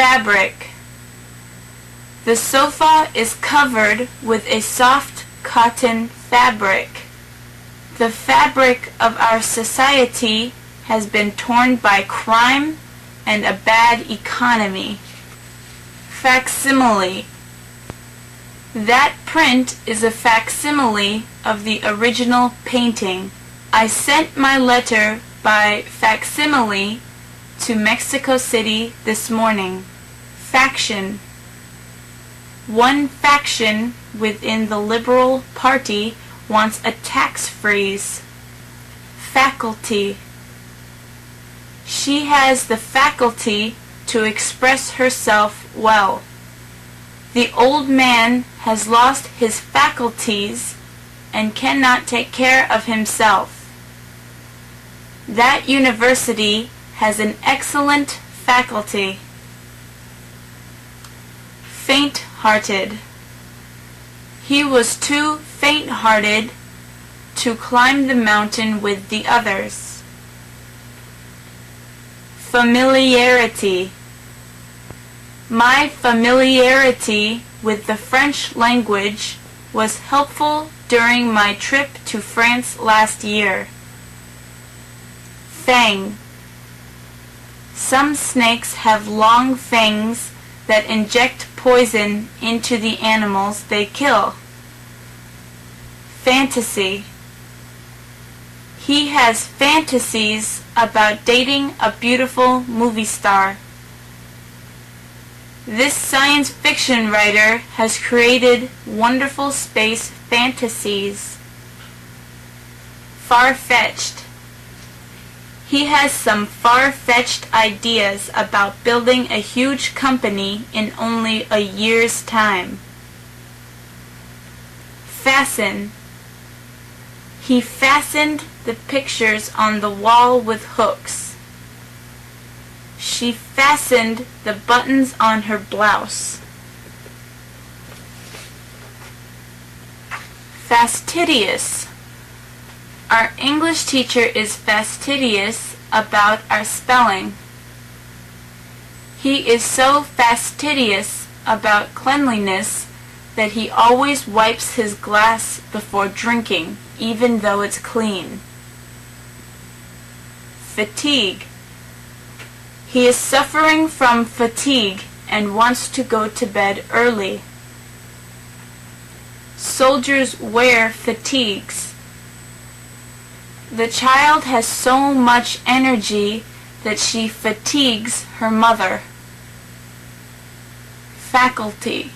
fabric. The sofa is covered with a soft cotton fabric. The fabric of our society has been torn by crime and a bad economy. Facsimile. That print is a facsimile of the original painting. I sent my letter by facsimile to Mexico City this morning. Faction. One faction within the Liberal Party wants a tax freeze. Faculty. She has the faculty to express herself well. The old man has lost his faculties and cannot take care of himself. That university has an excellent faculty. Faint-hearted. He was too faint-hearted to climb the mountain with the others. Familiarity. My familiarity with the French language was helpful during my trip to France last year. Fang. Some snakes have long fangs that inject poison into the animals they kill. Fantasy. He has fantasies about dating a beautiful movie star. This science fiction writer has created wonderful space fantasies. Far-fetched. He has some far-fetched ideas about building a huge company in only a year's time. Fasten. He fastened the pictures on the wall with hooks. She fastened the buttons on her blouse. Fastidious. Our English teacher is fastidious about our spelling. He is so fastidious about cleanliness that he always wipes his glass before drinking, even though it's clean. Fatigue. He is suffering from fatigue and wants to go to bed early. Soldiers wear fatigues. The child has so much energy that she fatigues her mother. Faulty.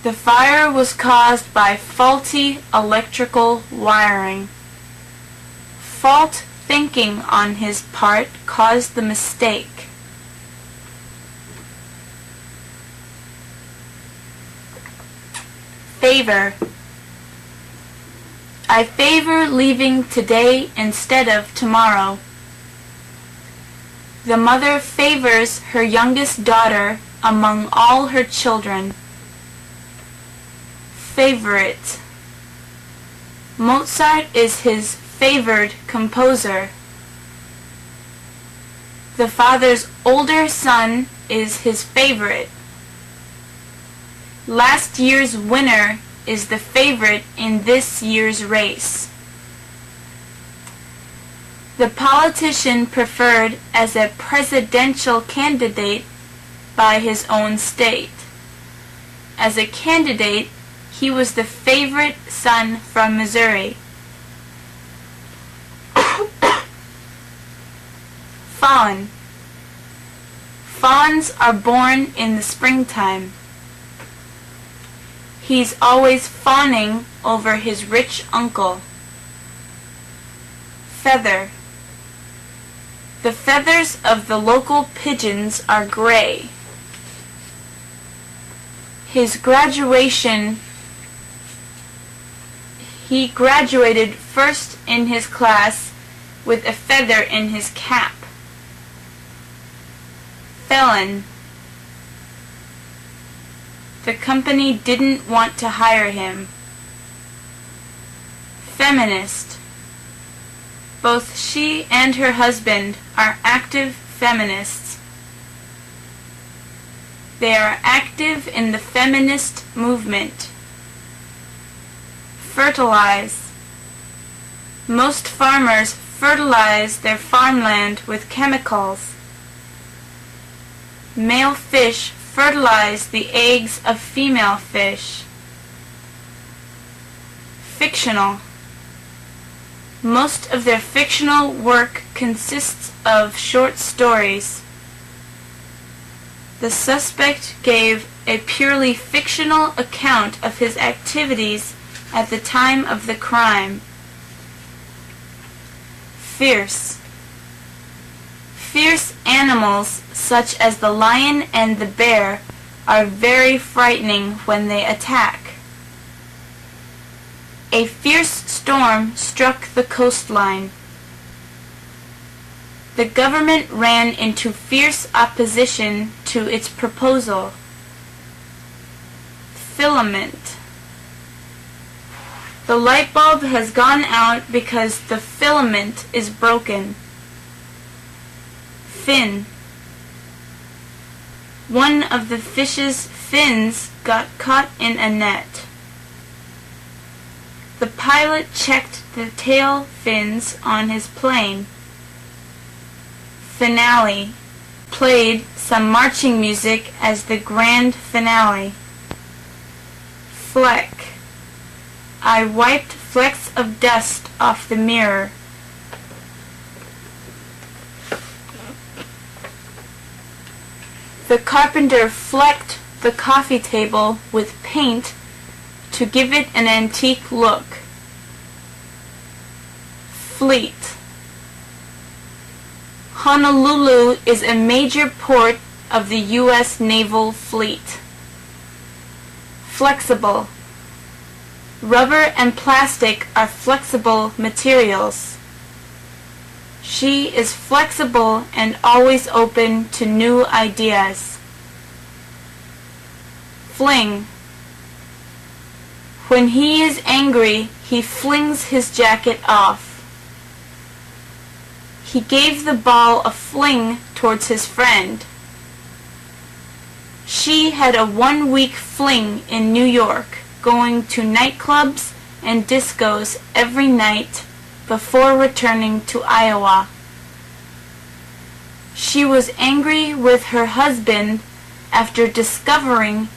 The fire was caused by faulty electrical wiring. Fault thinking on his part caused the mistake. Favor. I favor leaving today instead of tomorrow. The mother favors her youngest daughter among all her children. Favorite. Mozart is his favored composer. The father's older son is his favorite. Last year's winner is the favorite in this year's race. The politician preferred as a presidential candidate by his own state. As a candidate, he was the favorite son from Missouri. Fawn. Fawns are born in the springtime. He's always fawning over his rich uncle. Feather. The feathers of the local pigeons are gray. His graduation, he graduated first in his class with a feather in his cap. Felon. The company didn't want to hire him. Feminist. Both she and her husband are active feminists. They are active in the feminist movement. Fertilize. Most farmers fertilize their farmland with chemicals. Male fish fertilize the eggs of female fish. Fictional. Most of their fictional work consists of short stories. The suspect gave a purely fictional account of his activities at the time of the crime. Fierce. Fierce animals, such as the lion and the bear, are very frightening when they attack. A fierce storm struck the coastline. The government ran into fierce opposition to its proposal. Filament. The light bulb has gone out because the filament is broken. Fin. One of the fish's fins got caught in a net. The pilot checked the tail fins on his plane. Finale. Played some marching music as the grand finale. Fleck. I wiped flecks of dust off the mirror. The carpenter flecked the coffee table with paint to give it an antique look. Fleet. Honolulu is a major port of the U.S. Naval Fleet. Flexible. Rubber and plastic are flexible materials. She is flexible and always open to new ideas. Fling. When he is angry, he flings his jacket off. He gave the ball a fling towards his friend. She had a 1-week fling in New York, going to nightclubs and discos every night before returning to Iowa. She was angry with her husband after discovering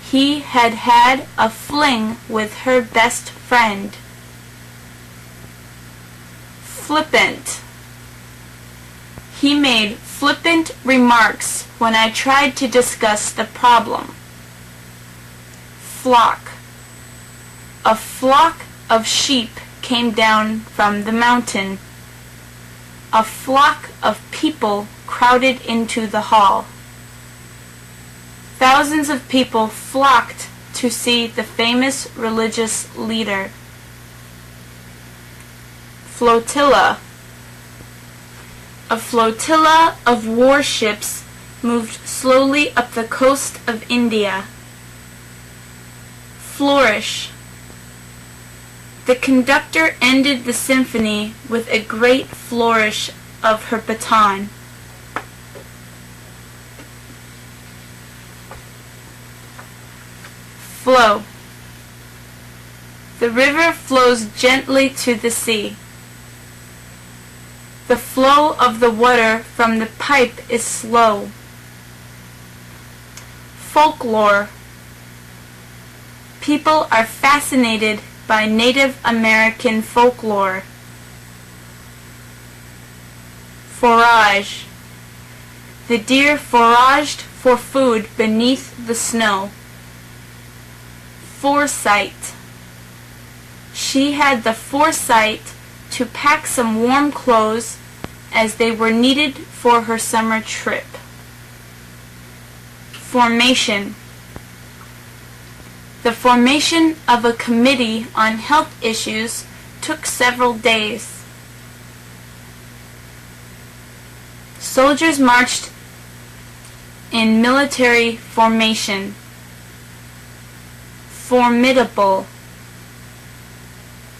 he had had a fling with her best friend. Flippant. He made flippant remarks when I tried to discuss the problem. Flock. A flock of sheep came down from the mountain. A flock of people crowded into the hall. Thousands of people flocked to see the famous religious leader. Flotilla. A flotilla of warships moved slowly up the coast of India. Flourish. The conductor ended the symphony with a great flourish of her baton. Flow. The river flows gently to the sea. The flow of the water from the pipe is slow. Folklore. People are fascinated by Native American folklore. Forage. The deer foraged for food beneath the snow. Foresight. She had the foresight to pack some warm clothes as they were needed for her summer trip. Formation. The formation of a committee on health issues took several days. Soldiers marched in military formation. Formidable.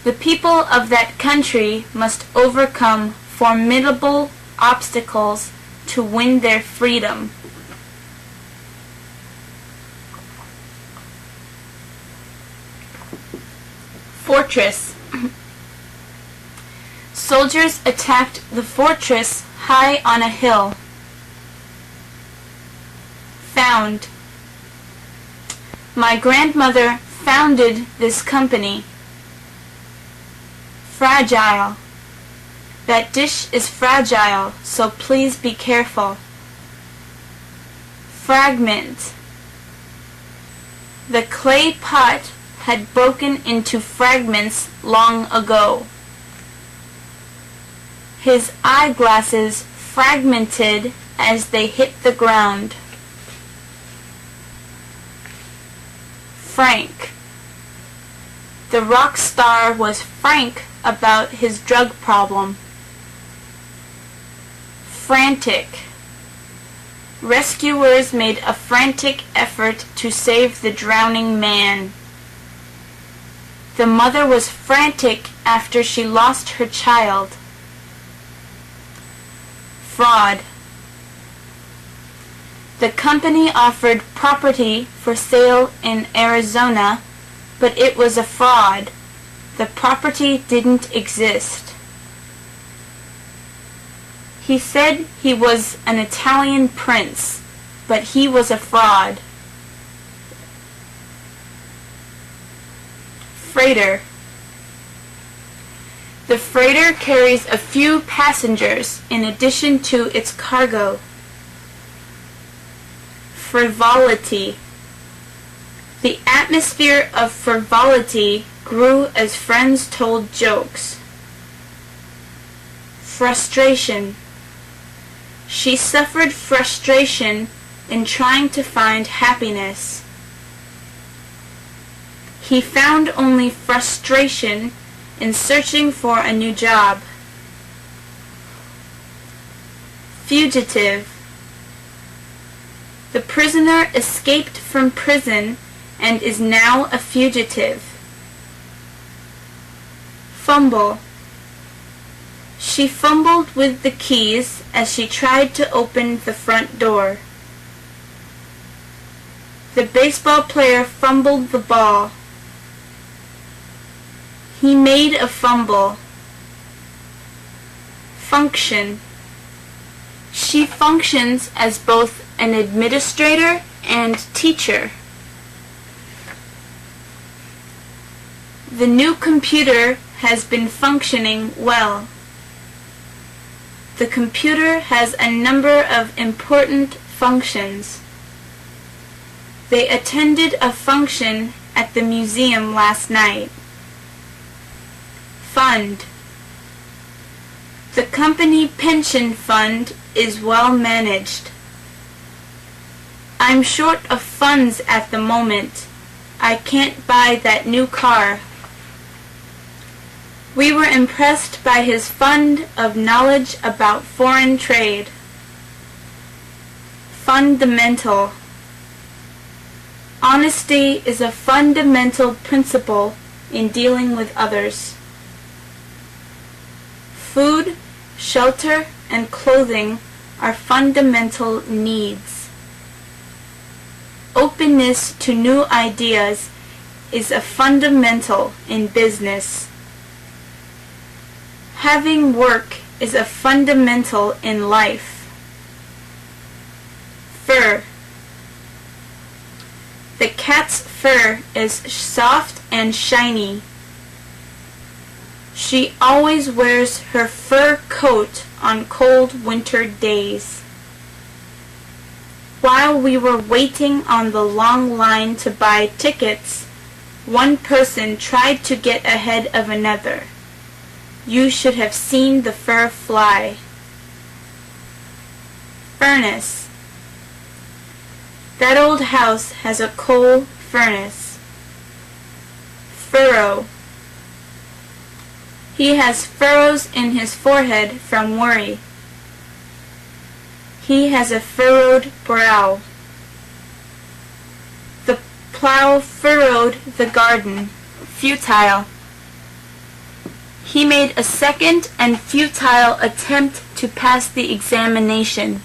The people of that country must overcome formidable obstacles to win their freedom. fortress. Soldiers attacked the fortress high on a hill. Found. My grandmother founded this company. Fragile. That dish is fragile, so please be careful. Fragment. The clay pot had broken into fragments long ago. His eyeglasses fragmented as they hit the ground. Frank. The rock star was frank about his drug problem. Frantic. Rescuers made a frantic effort to save the drowning man. The mother was frantic after she lost her child. Fraud. The company offered property for sale in Arizona, but it was a fraud. The property didn't exist. He said he was an Italian prince, but he was a fraud. Freighter. The freighter carries a few passengers in addition to its cargo. Frivolity. The atmosphere of frivolity grew as friends told jokes. Frustration. She suffered frustration in trying to find happiness. He found only frustration in searching for a new job. Fugitive. The prisoner escaped from prison and is now a fugitive. Fumble. She fumbled with the keys as she tried to open the front door. The baseball player fumbled the ball. He made a fumble. Function. She functions as both an administrator and teacher. The new computer has been functioning well. The computer has a number of important functions. They attended a function at the museum last night. Fund. The company pension fund is well managed. I'm short of funds at the moment. I can't buy that new car. We were impressed by his fund of knowledge about foreign trade. Fundamental. Honesty is a fundamental principle in dealing with others. Food, shelter, and clothing are fundamental needs. Openness to new ideas is a fundamental in business. Having work is a fundamental in life. Fur. The cat's fur is soft and shiny. She always wears her fur coat on cold winter days. While we were waiting on the long line to buy tickets, one person tried to get ahead of another. You should have seen the fur fly. Furnace. That old house has a coal furnace. Furrow. He has furrows in his forehead from worry. He has a furrowed brow. The plow furrowed the garden. Futile. He made a second and futile attempt to pass the examination.